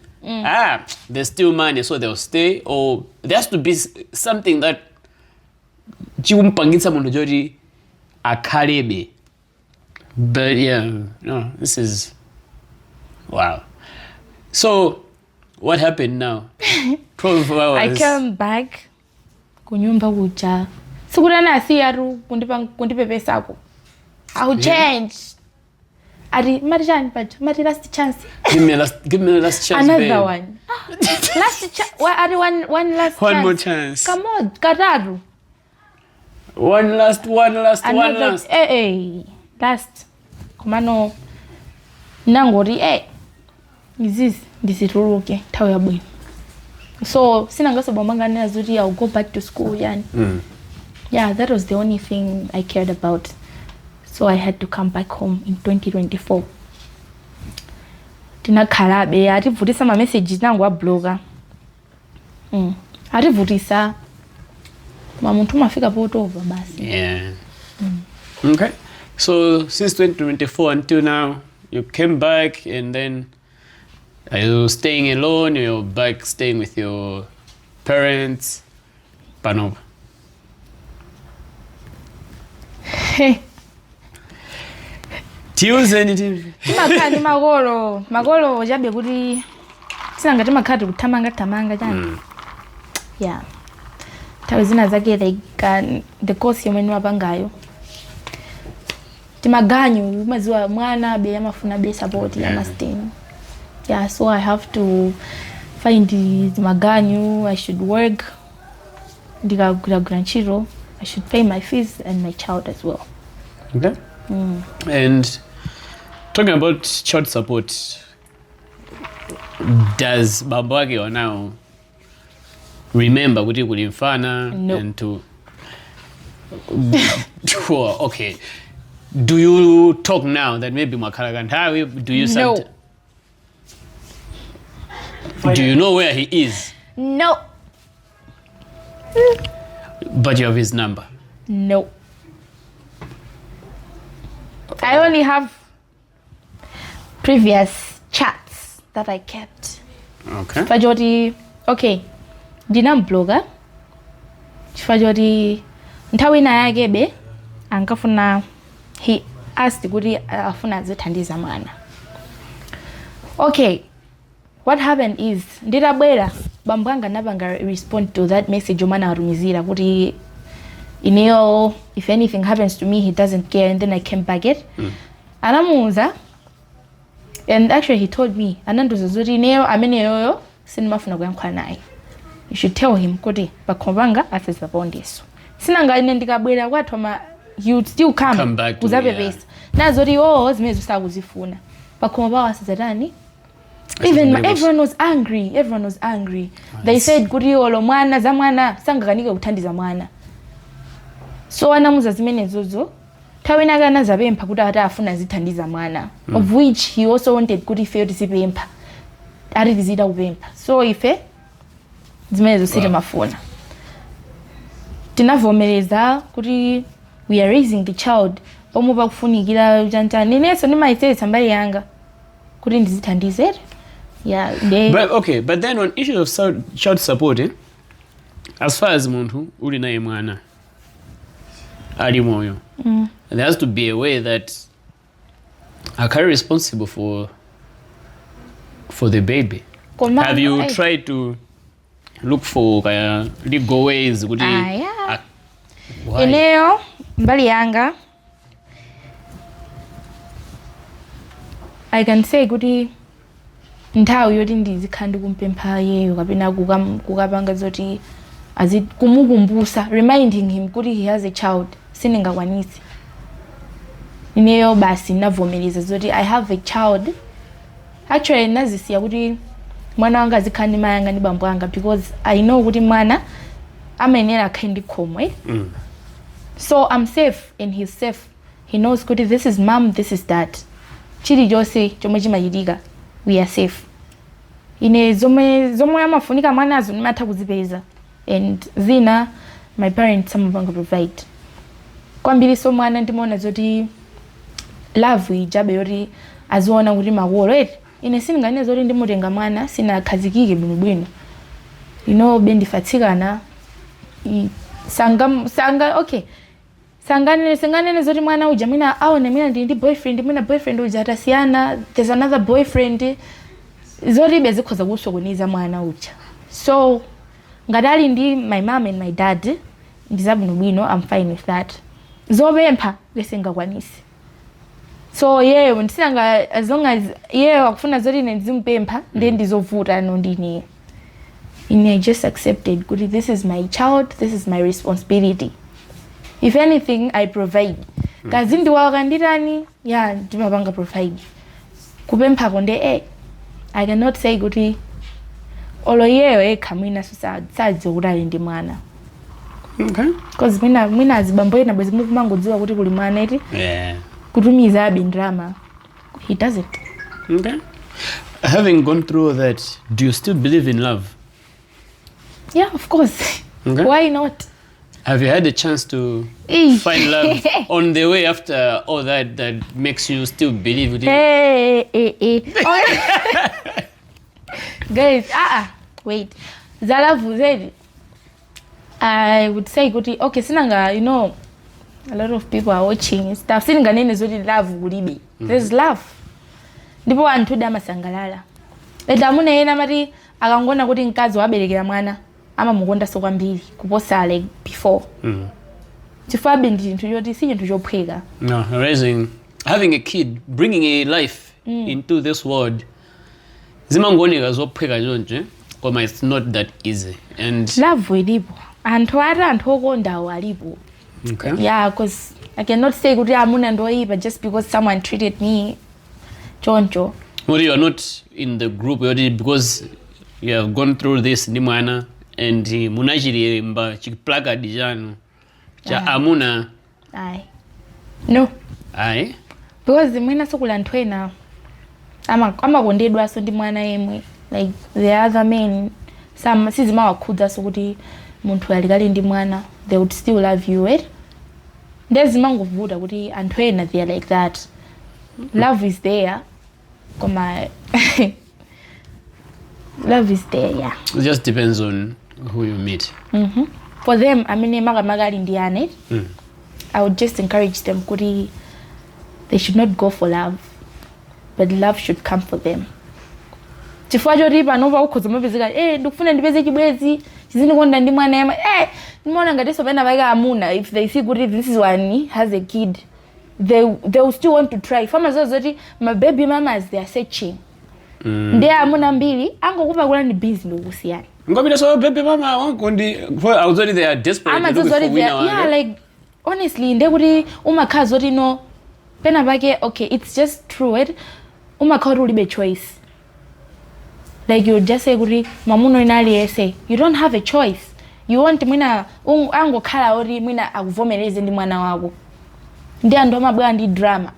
there's still money, so they'll stay. Or there has to be something that chiumpangitsa munhu joti akhalebe. But yeah, no, this is wow. So what happened now? 12 hours. I came back kunyumba kuja. Sikurana asiyaru kundipepesako. I'll change. Ari Marijan, but Mari last chance. Give me the last chance. Another babe. one. Last chance. One last One chance. more chance. Come on, Kararu. One last. Hey. Last. Kumano. Nangori ndisituruke tawe yabwino. So sinangaso bomangana zuri I'll go back to school yani. Yeah, that was the only thing I cared about. So I had to come back home in 2024. Tina khalabe arivutisa ma messages nangu wa blogger. Arivutisa muntu mafika poto over basi. Yeah. Okay. So since 2024 until now, you came back, and then are you staying alone? You're back staying with your parents? Pano. Tiuze anything? Makani magolo jabe kuti sinangati makati kutamanga jani. Yeah. Tawezina zake like the course yomeni wapangayo. Timaganyu maziwa mwana be amafuna be support ya mastin. Yeah, so I have to find the maganyu, I should work. Diga grandchiro, I should pay my fees and my child as well. Okay. And talking about child support, does Babage now remember kuti kulimfana? No. And to okay. Do you talk now that maybe Makaragantawi? Do you No. Do you know where he is? No. But you have his number. No. I only have previous chats that I kept. Okay. Fajori, okay. Dinam blogger. Fajori ntawi na yagebe ankafuna he asked kuti afuna zithandiza mwana. Okay. What happened is ndidabwera bambwanga nabanga respond to that message omwana arumizira kuti ineo if anything happens to me he doesn't care, and then I came back it. Anamuza, and actually he told me ananduza zuri ineo amene yoyo sinimafuna kuyankhula naye. You should tell him kuti bakombanga afisa bondeso. Sinanga ine ndikabwera kwathoma you still come back to uzabebesa. Nazori zimezo sakuzifuna. Bakomba wasizatani. Even everyone was angry. They said kuti olo mwana za mwana sangakanike kuthandiza mwana. So anamuza zimene zozo tawina kana zabempha kuti atafuna zithandiza mwana, of which he also wanted kuti ife tisipempha ari tizida kupempha. So ife zimene zosite mafuna tinavomereza kuti we are raising the child pomwe pakufunikira chantani neso nimaitsetsa mbali yanga kuti ndizithandize. Yeah, but then on issue of child support, as far as muntu uli naye mwana ali moyo, there has to be a way that I can be responsible for the baby. Have you tried to look for legal ways? Yeah. Why? Eneo mbali yanga I can say kuti nthawi yoti ndizikhandi kumpempha yeyo kapena kukapanga zoti kumukumbusa reminding him kuti he has a child siningakwanisi ineyo basi navomereza zoti I have a child. Actually nazisiya kuti mwana wanga azikhandi mayanga ndi bambo anga because I know kuti mwana amenera akhandi khomwe. So I'm safe and he's safe. He knows kuti this is mom, this is dad. Chili jose chomwe chimachitika, we are safe. Ine zomwe amafunika mwana azo nimatha kuzipeza. And zina my parents samapanga provide. Kwambiri so mwana ndimaona zoti love ijabe yoti aziona kuti makolo eti ine siningane zoti ndimutenga mwana sinakhazikike bwinobwino. You know bendifatsikana sanga okay. Sangane zoti mwana uja mina aone mina ndi boyfriend mina boyfriend uja atasiyana there's another boyfriend zoti bezikhoza kusokoniza mwana uja. So ngadali ndi my mom and my dad ndizabwinobwino I'm fine with that. Zobempha lesingakwanisi. So yeah ndisinanga as long as akufuna zoti nendizimpempha then ndizovuta nondini. I just accepted kuti this is my child, this is my responsibility. If anything I provide. Kazi ndiwakanditani ndimapanga provide. Kupempha konde I cannot say kuti olo yeyo kamina sadze kudali ndi mwana. Okay. Because mina azibamboyena bwezi mukumangodziwa kuti kuli mwana eti. Yeah. Kutumiza abindrama. He does it. Okay. Having gone through that, do you still believe in love? Yeah, of course. Okay. Why not? Have you had a chance to find love on the way after all that makes you still believe in it? Guys, wait. Zalavu said, I would say, okay, sinanga, you know, a lot of people are watching stuff. Sinanga nene zodi love ulibi. There's love. Ndipo wantu dama sangalala. Leta mune yena mati, akangona kuti nkazi waberekera mwana. Ama mugonda so kwambiri kuposa like before. Chifabe ndi nthu yoti si nthu chophweka. No, having a kid, bringing a life into this world. Zimangoneka zophweka jonje, koma it's not that easy. And love ilipo. Anthu okondawo alipo. Okay. Yeah, because I cannot say kuti amuna ndoyipa just because someone treated me choncho. Well, you are not in the group because you have gone through this nimwana. And munachiri mba chiplaga dijano cha amuna. Aye. No. Aye. Because mwina sokula ntwena ama kondedwa so ndi mwana yemwe like the other men some sizima wakhudza so kuti munthu alikali ndi mwana they would still love you it. Ndezima ngovuta kuti antwena they are like that. Love is there. Koma love is there, yeah. It just depends on who you meet. For them, I mean, I would just encourage them, kuti they should not go for love, but love should come for them. Chifwajo riba nova ukhoza mabezeka ndikufuna ndipeze chibwezi chizinikonda ndi mwana yema ndimona ngati so pena vaka amuna if they see kuti this is one has a kid they will still want to try. Fama zoti my baby mamas they are searching. Ndi amuna mbili angokupa kula ndi busy lokusiyana. Ngobile so baby mama wangondi for already they are desperate to look for winner. Yeah, like honestly ndekuti umakhazi oti no pena pake okay it's just true it umakhazi ulibe choice. Like you just say kuti mamuno inali ese you don't have a choice. You want mwina angokhala oti mwina akuvomereze ndi mwana wako. Ndi ando amabwa ndi drama.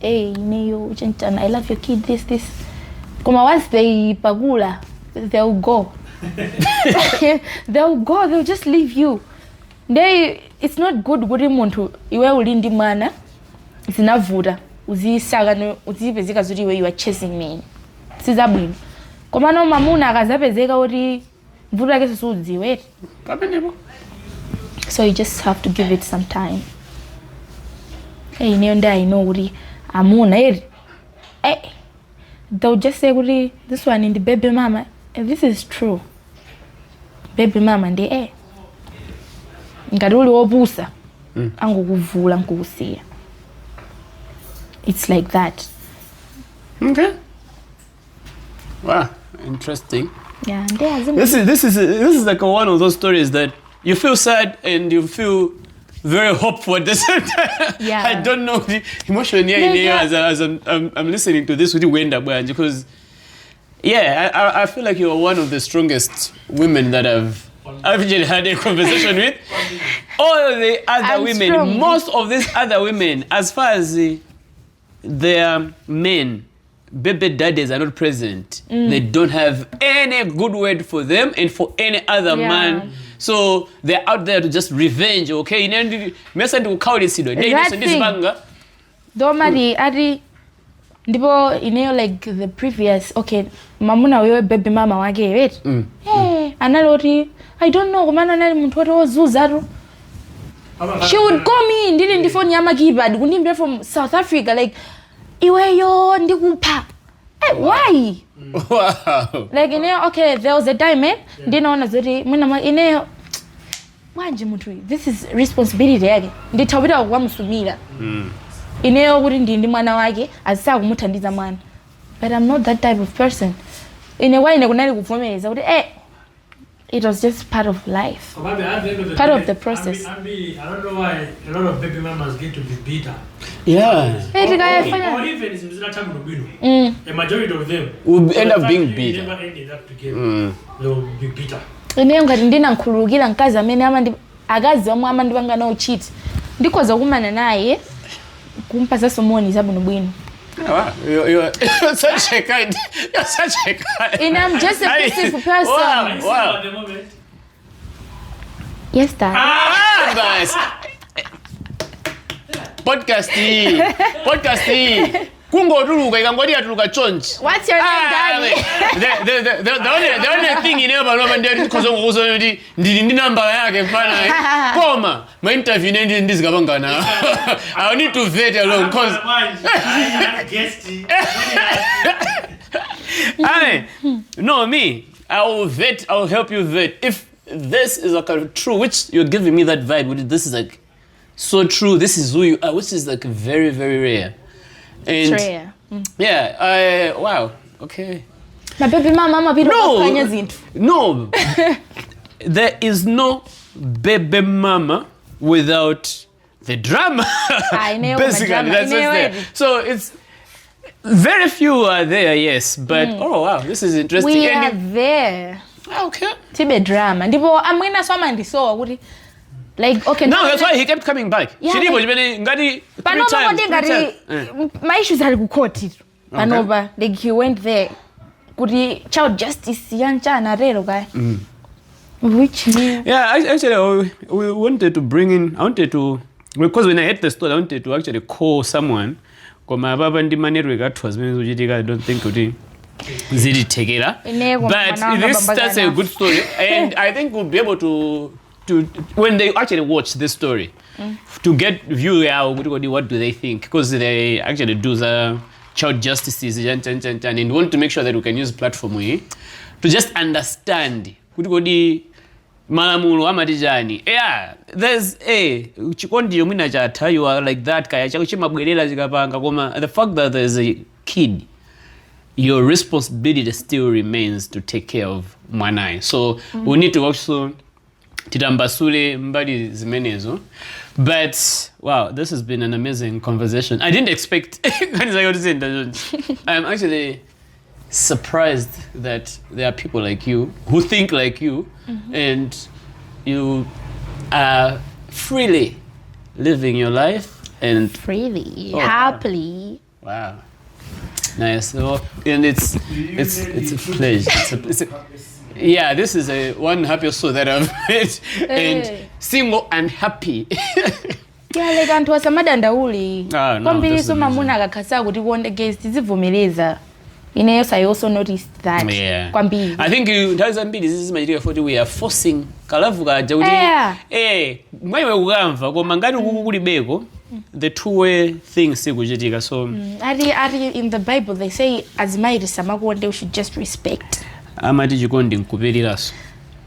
Ineyo uchentana I love your kid this. Koma once they pagula they'll go. They'll just leave you. It's not good kuti muntu iwe ulindi mwana zinavuta uzisaka uzipezeka zoti iwe you are chasing me. Sizabwino. Koma no mamuna akazapezeka kuti mvuta yake sudziwe. Papenebo. So you just have to give it some time. Niyo ndi I know kuti amuna they'll just say kuti this one in the baby mama and this is true. Baby mama ndi ngati uli wopusa angokuvula ngokusiya. It's like that. Okay. Wow, interesting. Yeah, This is like one of those stories that you feel sad and you feel very hopeful at the same time. Yeah. I don't know the emotion as I'm listening to this with you end up because I feel like you're one of the strongest women that I've actually had a conversation with. All the other women, strong. most of these other women, as far as their men, baby daddies are not present. They don't have any good word for them and for any other man. So they're out there to just revenge, okay? Domari ari ndipo like the previous mamuna wewe baby mama wake wait. Analoti I don't know kumana nali muntu wati ozuzaru. She would call me ndili ndifoni yama keyboard kundimbira from South Africa like iweyo ndikupa. Why? Wow. Like there was a time ndinaona zoti mwina wanje muntu this is responsibility yake ndithawira kwamusumira kuti ndi mwana wake azisa kumuthandiza mwana, but I'm not that type of person. Ine kunali kuvomereza kuti it was just part of life, part of the process. I don't know why a lot of baby mamas get to be bitter. Yeah. Or even a majority of them will end up being bitter. Never ended up together. They will be bitter. Ine ngati ndinankhululukira mkazi amene akazi omwe amandipanga no cheat ndikoza kumana naye kumpasa somoni zabwinobwino. Wow, you're such a kind. You're such a kind. And I'm just a peaceful person. Wow. At the moment. Yes, Dad. Guys. Podcasting. Kungo tuluka ikangwadi atuluka chonchi. What's your name, Daddy? The only thing you never know ndio because ngokuzo ndi number yake mfana. Koma, my interview ndi ndizikabangana. I need to vet alone cause no, me. I will help you vet. If this is like true, which you're giving me that vibe, which this is like so true, this is who you are, which is like very, very rare. And rare. Yeah, wow, okay. My baby mama No, there is no baby mama without the drama. Basically, that's what's there. So it's very few are there, yes, but oh wow, this is interesting. We are there. Okay. Tibe drama. Ndipo amwina swama ndisowa kuti like okay. No, that's why he kept coming back. Chilipo chimene ngati 3 times. My issues are kukoti. Panova like he went there. Kuti child justice yanchana rero guy. Which yeah, actually we wanted to bring in. I wanted to because when I heard the story, I wanted to actually call someone. Koma baba ndi manero gatwa zimene zochitika. I don't think kuti zilitekera. But that's a good story, and I think we'll be able to when they actually watch this story to get view what do they think, because they actually do the child justice and want to make sure that we can use platform to just understand malamulo amatijani. There's chikondi yomwina chatha you are like that kaya chako chimabwerera chikapanga koma the fact that there's a kid, your responsibility still remains to take care of mwanae. So we need to also titambasule mbali zimenezo. But wow, this has been an amazing conversation. I didn't expect I'm actually surprised that there are people like you who think like you and you are freely living your life and freely, happily. Wow. Nice. So, and it's a pleasure. Yeah, this is one happy soul that I've met, and single and happy. Yeah, like antu wasamadanda uli. Kwambiri so mamuna akakasa kuti kuonde guest zivomereza. I also noticed that. Yeah. Kwambiri. I think ntazambiri zizi majitika 40 we are forcing kalavu kaja kuti mwewe ukamva koma ngati kukulibeko the two-way thing sikuchitika. So ari in the Bible they say azimairi samakonde we should just respect. Amati chikondi nkupiriraso.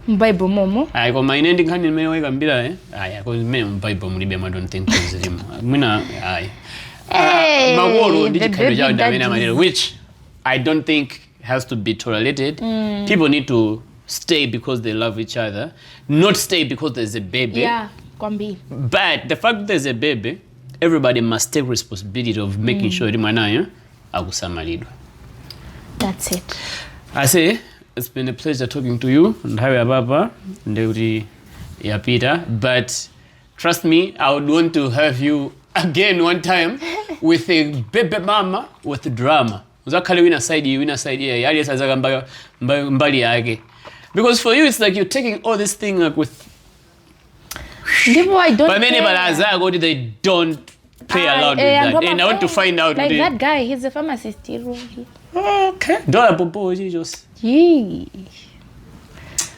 Bible momo. Ayi koma ine ndikhani mmene wayikambira ayi ko mmene Bible mulibe I don't think zilimo. Mwina ayi. Makolo ndi chikhalidwe chawo ndamene amanena which I don't think has to be tolerated. People need to stay because they love each other, not stay because there's a baby. Yeah, kwambi. But the fact that there's a baby, everybody must take responsibility of making sure mwana akusamalidwa. That's it. I say it's been a pleasure talking to you and how baba ndeuti ya Peter, but trust me, I would want to have you again one time with a baby mama with drama. Uzakale wina side here yali sazaga mbali yake. Because for you it's like you're taking all this thing like with I don't. But many balazago they don't play around with that. And I want to find out like that guy, he's a pharmacist. Okay. Dollar bobo just. Yee.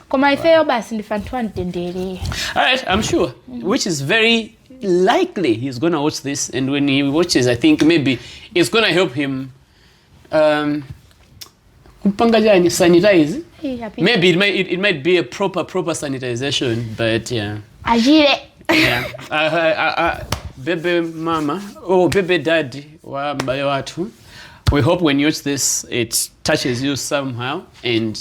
Koma ifeyo basi ndifantwa ndendele. Alright, I'm sure. Which is very likely he's gonna watch this, and when he watches, I think maybe it's gonna help him sanitize. Maybe it might be a proper sanitization, but yeah. Ajire. Yeah. Baby mama, baby daddy wa mbale watu. We hope when you watch this, it touches you somehow, and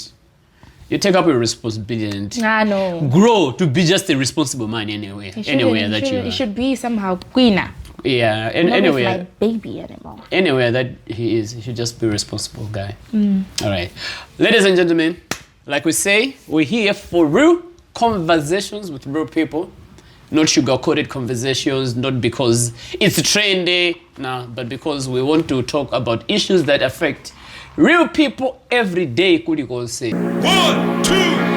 you take up your responsibility and grow to be just a responsible man anywhere that you are. He should be somehow queener. Yeah, and anywhere. Not like baby anymore. Anywhere that he is, he should just be a responsible guy. All right. Ladies and gentlemen, like we say, we're here for real conversations with real people. Not sugar-coated conversations, not because it's trendy, no, but because we want to talk about issues that affect real people every day. Could you say? 1, 2,